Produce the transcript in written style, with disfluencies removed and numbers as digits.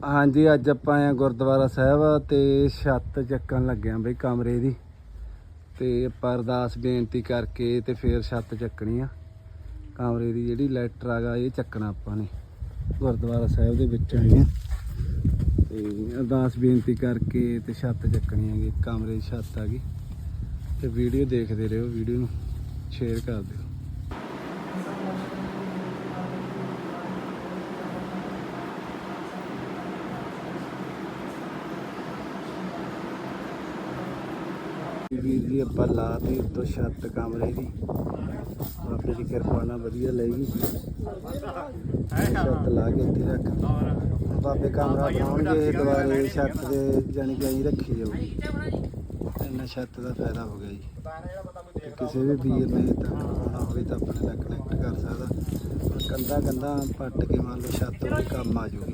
ਹਾਂਜੀ ਅੱਜ ਆਪਾਂ ਆਏ ਗੁਰਦੁਆਰਾ ਸਾਹਿਬ ਤੇ ਛੱਤ ਚੱਕਣ ਲੱਗੇ ਆਂ ਬਈ ਕਮਰੇ ਦੀ ਤੇ ਆਪਾਂ ਅਰਦਾਸ ਬੇਨਤੀ ਕਰਕੇ ਤੇ ਫਿਰ ਛੱਤ ਚੱਕਣੀ ਆ ਕਮਰੇ ਦੀ। ਜਿਹੜੀ ਲੈਟਰ ਆਗਾ ਇਹ ਚੱਕਣਾ ਆਪਾਂ ਨੇ ਗੁਰਦੁਆਰਾ ਸਾਹਿਬ ਦੇ ਵਿੱਚ ਆਏ ਆ ਤੇ ਅਰਦਾਸ ਬੇਨਤੀ ਕਰਕੇ ਤੇ ਛੱਤ ਚੱਕਣੀ ਹੈਗੀ। ਕਮਰੇ ਦੀ ਛੱਤ ਆ ਗਈ ਤੇ ਵੀਡੀਓ ਦੇਖਦੇ ਰਹੋ, ਵੀਡੀਓ ਨੂੰ ਸ਼ੇਅਰ ਕਰ ਦਿਓ। ਵੀਰ ਜੀ ਆਪਾਂ ਲਾਤੀ ਉੱਤੋਂ ਛੱਤ ਕਮਰੇ ਦੀ, ਬਾਬੇ ਦੀ ਕਿਰਪਾ ਨਾਲ ਵਧੀਆ ਲੈਗੀ। ਛੱਤ ਲਾ ਕੇ ਇੱਥੇ ਰੱਖ ਬਾਬੇ ਕਮਰਾ ਬਣਾਉਣਗੇ ਦੁਬਾਰੇ ਛੱਤ ਦੇ ਜਾਣੀ ਕਿ ਅਸੀਂ ਰੱਖੀ ਜਾਊਗੀ। ਇੰਨਾ ਛੱਤ ਦਾ ਫਾਇਦਾ ਹੋ ਗਿਆ ਜੀ। ਕਿਸੇ ਵੀ ਵੀਰ ਨੇ ਤਾਂ ਬਣਾਉਣਾ ਹੋਵੇ ਤਾਂ ਆਪਣੇ ਨਾਲ ਕਨੈਕਟ ਕਰ ਸਕਦਾ। ਕੰਧਾਂ ਪੱਟ ਕੇ ਮੰਨ ਲਓ ਛੱਤ ਉਹਦੇ ਕੰਮ ਆ ਜਾਊਗੀ।